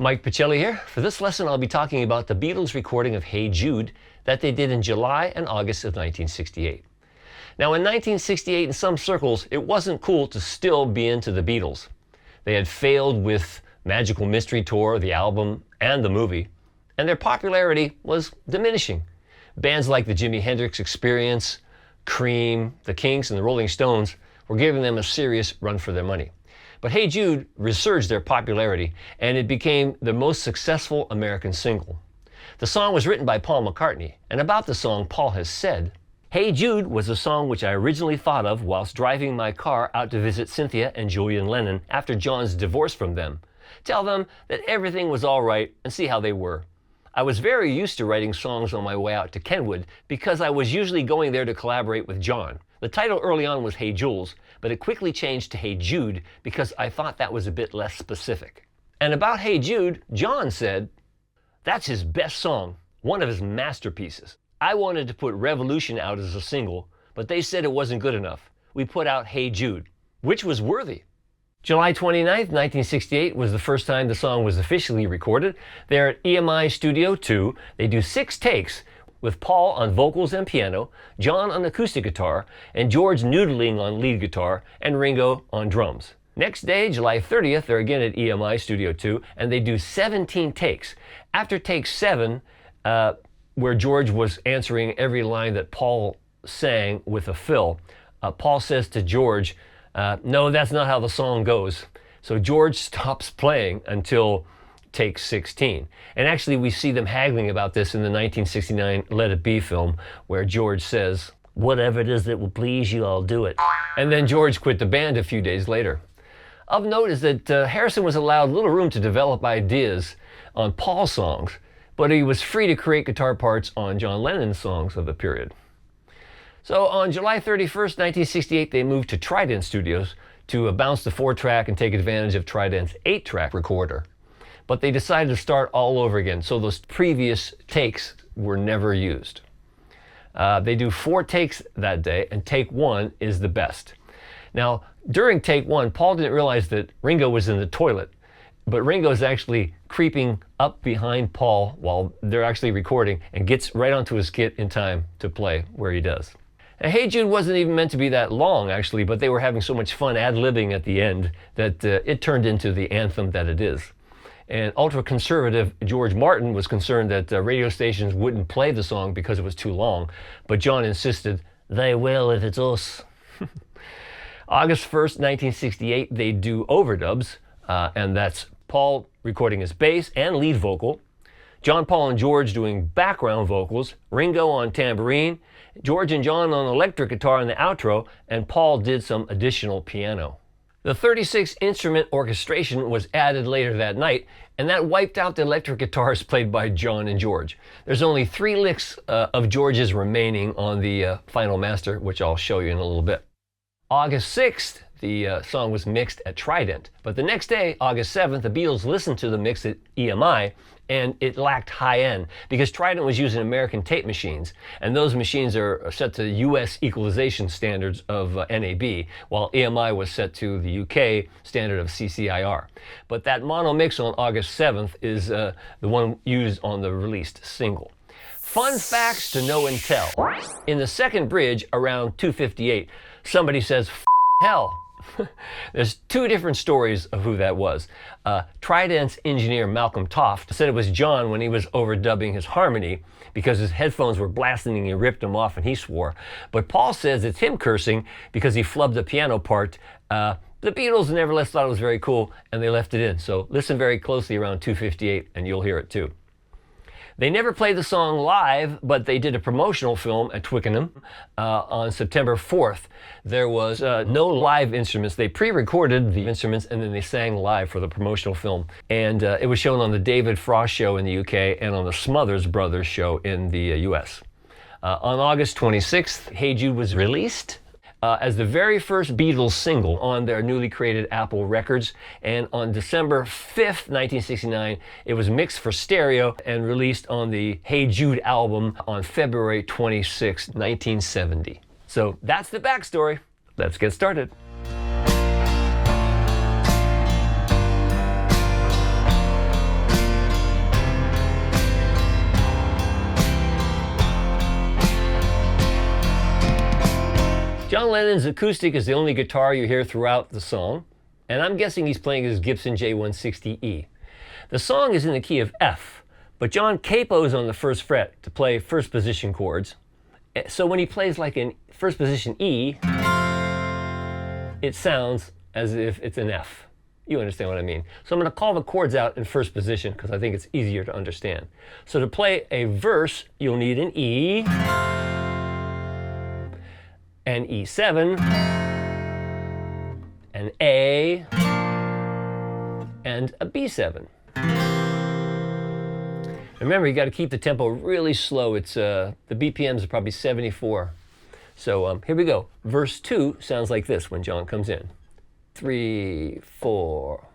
Mike Pachelli here. For this lesson, I'll be talking about the Beatles recording of Hey Jude that they did in July and August of 1968. Now, in 1968, in some circles, it wasn't cool to still be into the Beatles. They had failed with Magical Mystery Tour, the album, and the movie, and their popularity was diminishing. Bands like the Jimi Hendrix Experience, Cream, the Kinks, and the Rolling Stones were giving them a serious run for their money. But Hey Jude resurged their popularity, and it became the most successful American single. The song was written by Paul McCartney, and about the song, Paul has said, "Hey Jude was a song which I originally thought of whilst driving my car out to visit Cynthia and Julian Lennon after John's divorce from them. Tell them that everything was all right and see how they were. I was very used to writing songs on my way out to Kenwood because I was usually going there to collaborate with John. The title early on was Hey Jules, but it quickly changed to Hey Jude because I thought that was a bit less specific." And about Hey Jude, John said, "That's his best song, one of his masterpieces. I wanted to put Revolution out as a single, but they said it wasn't good enough. We put out Hey Jude, which was worthy." July 29th, 1968 was the first time the song was officially recorded. They're at EMI Studio 2. They do 6 takes with Paul on vocals and piano, John on acoustic guitar, and George noodling on lead guitar, and Ringo on drums. Next day, July 30th, they're again at EMI Studio 2, and they do 17 takes. After take 7, where George was answering every line that Paul sang with a fill, Paul says to George, "No, that's not how the song goes." So George stops playing until take 16. And actually, we see them haggling about this in the 1969 Let It Be film, where George says, "Whatever it is that will please you, I'll do it." And then George quit the band a few days later. Of note is that Harrison was allowed little room to develop ideas on Paul's songs, but he was free to create guitar parts on John Lennon's songs of the period. So on July 31st, 1968, they moved to Trident Studios to bounce the 4-track and take advantage of Trident's 8-track recorder. But they decided to start all over again, so those previous takes were never used. They do 4 takes that day, and take 1 is the best. Now, during take 1, Paul didn't realize that Ringo was in the toilet, but Ringo's actually creeping up behind Paul while they're actually recording and gets right onto his kit in time to play where he does. Now, Hey Jude wasn't even meant to be that long, actually, but they were having so much fun ad-libbing at the end that it turned into the anthem that it is. And ultra-conservative George Martin was concerned that radio stations wouldn't play the song because it was too long, but John insisted, "They will if it's us." August 1st, 1968, they do overdubs, and that's Paul recording his bass and lead vocal, John, Paul, and George doing background vocals, Ringo on tambourine, George and John on electric guitar in the outro, and Paul did some additional piano. The 36-instrument orchestration was added later that night, and that wiped out the electric guitars played by John and George. There's only 3 licks of George's remaining on the final master, which I'll show you in a little bit. August 6th, the song was mixed at Trident, but the next day, August 7th, the Beatles listened to the mix at EMI, and it lacked high end because Trident was using American tape machines, and those machines are set to US equalization standards of NAB, while EMI was set to the UK standard of CCIR. But that mono mix on August 7th is the one used on the released single. Fun facts to know and tell. In the second bridge, around 2:58, somebody says, "F hell." There's 2 different stories of who that was. Trident's engineer Malcolm Toft said it was John when he was overdubbing his harmony because his headphones were blasting and he ripped them off and he swore. But Paul says it's him cursing because he flubbed the piano part. The Beatles nevertheless thought it was very cool and they left it in. So listen very closely around 2:58 and you'll hear it too. They never played the song live, but they did a promotional film at Twickenham on September 4th. There was no live instruments. They pre-recorded the instruments and then they sang live for the promotional film. And it was shown on the David Frost show in the UK and on the Smothers Brothers show in the US. On August 26th, Hey Jude was released as the very first Beatles single on their newly created Apple Records, and on December 5th, 1969, it was mixed for stereo and released on the Hey Jude album on February 26, 1970. So that's the backstory. Let's get started. John Lennon's acoustic is the only guitar you hear throughout the song, and I'm guessing he's playing his Gibson J160E. The song is in the key of F, but John capos on the first fret to play first position chords. So when he plays like in first position E, it sounds as if it's an F. You understand what I mean? So I'm going to call the chords out in first position because I think it's easier to understand. So to play a verse, you'll need an E, an E7, an A, and a B7. Remember, you got to keep the tempo really slow. It's the BPMs are probably 74. So here we go. Verse 2 sounds like this when John comes in. 3, 4.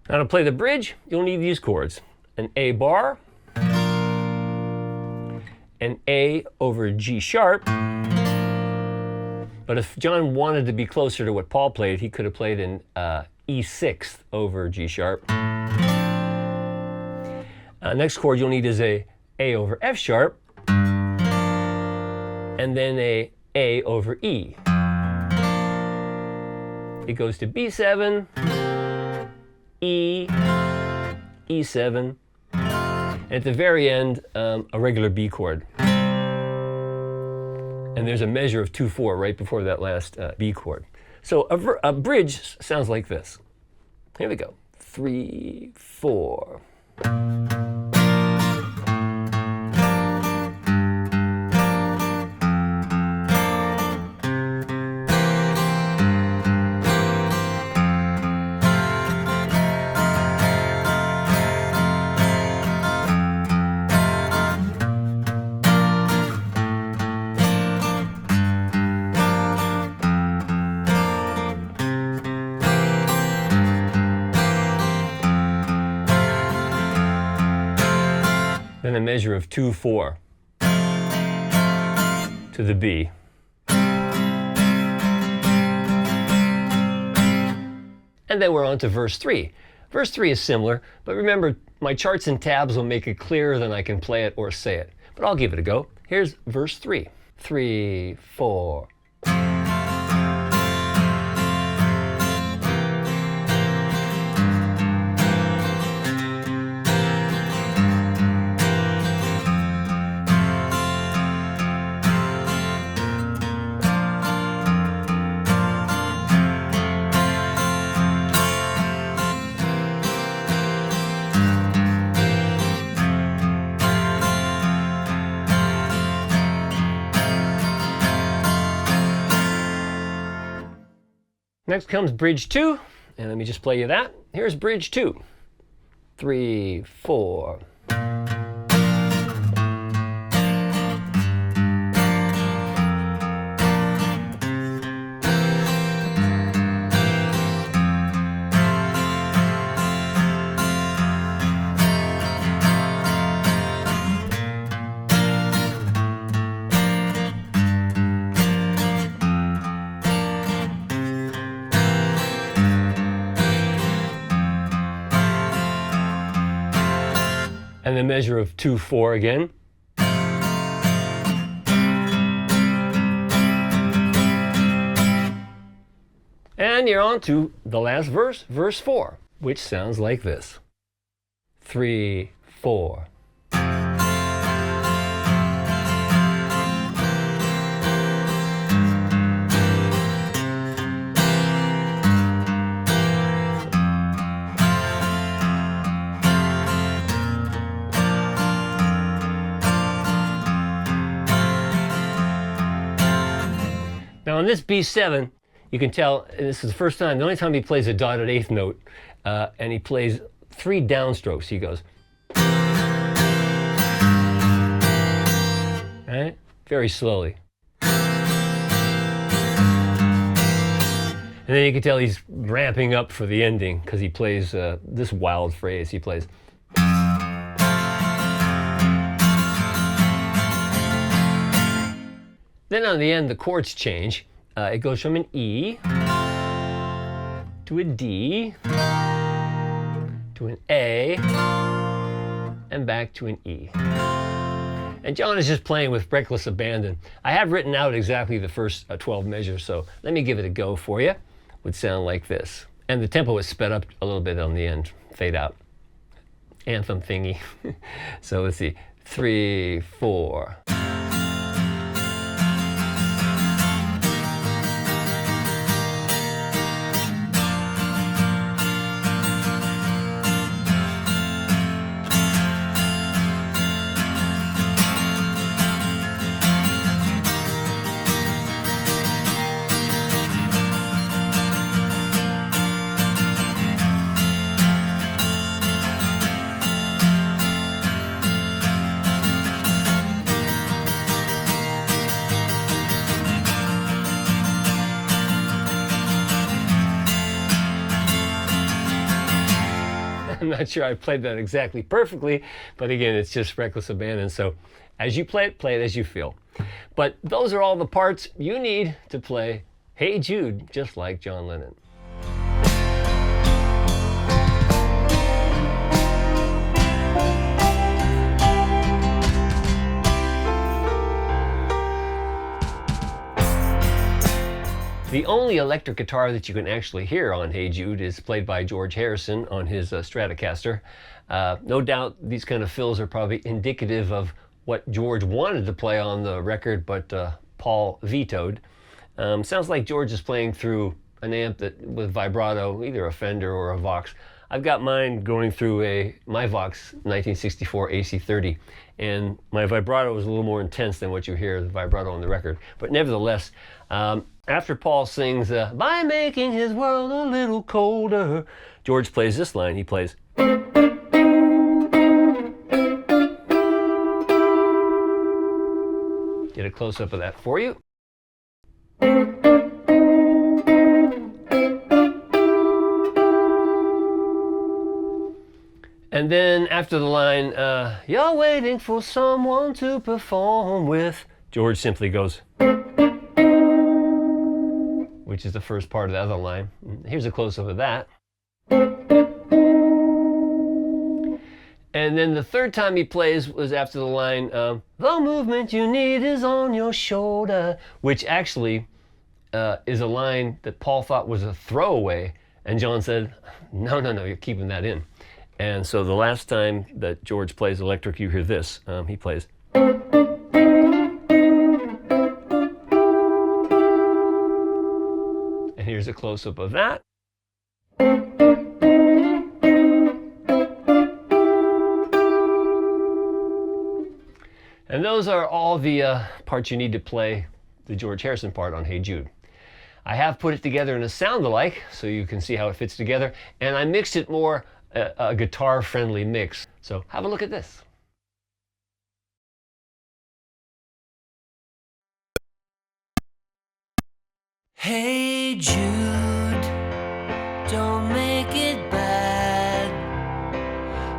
Now to play the bridge, you'll need these chords. An A bar, an A over G sharp. But if John wanted to be closer to what Paul played, he could have played an E6 over G sharp. Next chord you'll need is a A over F sharp, and then A over E. It goes to B7, E, E7, and at the very end, a regular B chord. And there's a measure of 2/4 right before that last B chord. So a bridge sounds like this. Here we go. 3, 4. Then a measure of 2/4 to the B. And then we're on to verse 3. Verse 3 is similar, but remember, my charts and tabs will make it clearer than I can play it or say it. But I'll give it a go. Here's verse 3. 3, 4. Next comes bridge 2, and let me just play you that. Here's bridge 2. 3, 4. And the measure of 2/4 again. And you're on to the last verse, verse 4, which sounds like this. 3, 4. Now on this B7, you can tell this is the first time, the only time he plays a dotted eighth note, and he plays 3 downstrokes. He goes. right? Very slowly. And then you can tell he's ramping up for the ending because he plays this wild phrase. He plays. Then on the end, the chords change. It goes from an E to a D to an A and back to an E. And John is just playing with reckless abandon. I have written out exactly the first 12 measures, so let me give it a go for you. It would sound like this. And the tempo is sped up a little bit on the end. Fade out. Anthem thingy. So let's see. 3, 4. I'm not sure I played that exactly perfectly, but again, it's just reckless abandon. So as you play it as you feel. But those are all the parts you need to play Hey Jude, just like John Lennon. The only electric guitar that you can actually hear on Hey Jude is played by George Harrison on his Stratocaster. No doubt these kind of fills are probably indicative of what George wanted to play on the record, but Paul vetoed. Sounds like George is playing through an amp with vibrato, either a Fender or a Vox. I've got mine going through my Vox 1964 AC30, and my vibrato is a little more intense than what you hear the vibrato on the record. But nevertheless, after Paul sings, by making his world a little colder, George plays this line. He plays. Get a close-up of that for you. And then after the line, you're waiting for someone to perform with, George simply goes, which is the first part of the other line. Here's a close-up of that. And then the third time he plays was after the line, the movement you need is on your shoulder, which actually is a line that Paul thought was a throwaway. And John said, no, you're keeping that in. And so the last time that George plays electric, you hear this. He plays. And here's a close-up of that. And those are all the parts you need to play the George Harrison part on Hey Jude. I have put it together in a sound-alike so you can see how it fits together, and I mixed it more a guitar-friendly mix. So have a look at this. Hey Jude, don't make it bad.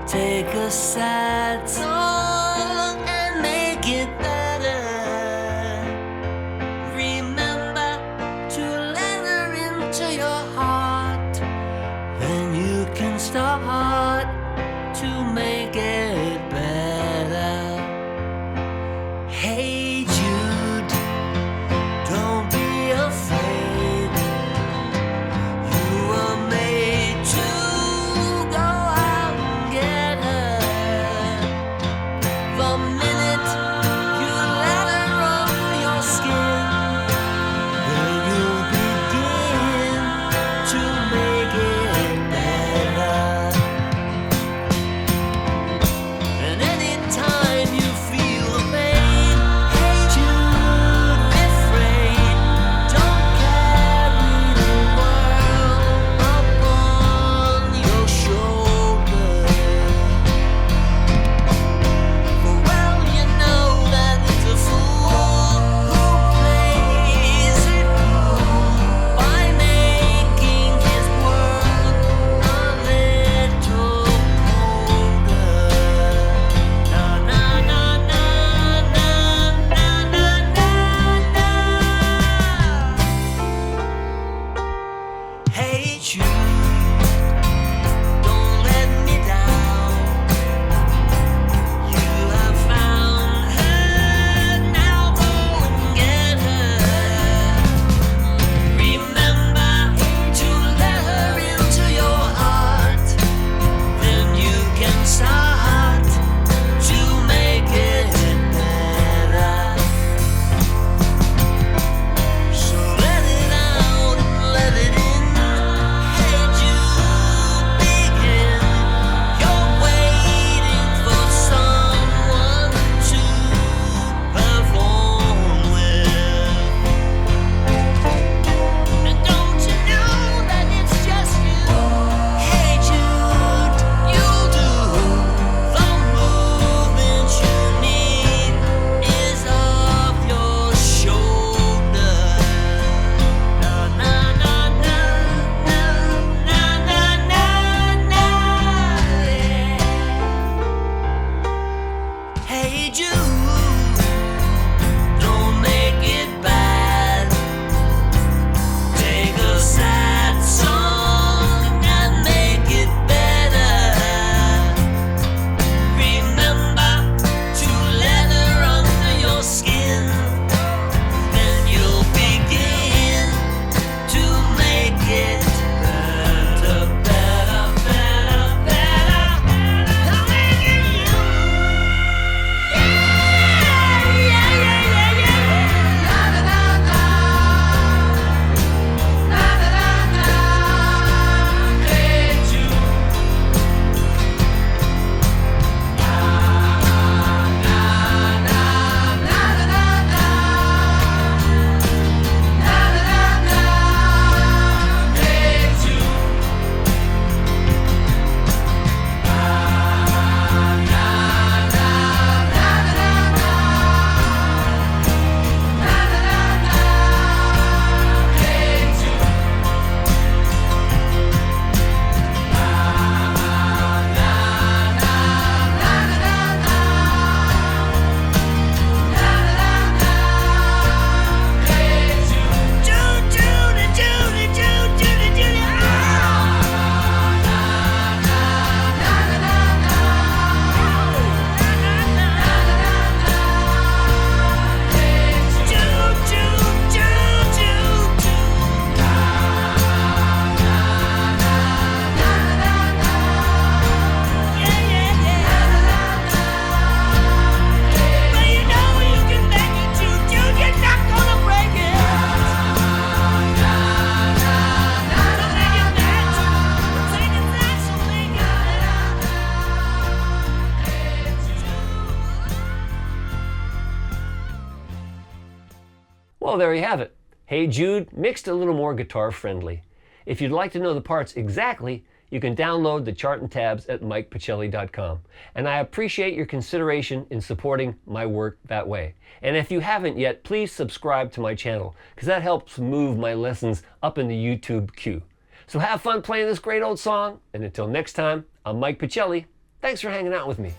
Take a sad song and make it better. Remember to let her into your heart. Then you can start to make it better. Hey Jude, don't be afraid. Well, there you have it. Hey Jude mixed a little more guitar friendly. If you'd like to know the parts exactly, you can download the chart and tabs at MikePachelli.com. And I appreciate your consideration in supporting my work that way. And if you haven't yet, please subscribe to my channel, because that helps move my lessons up in the YouTube queue. So have fun playing this great old song, and until next time, I'm Mike Pachelli. Thanks for hanging out with me.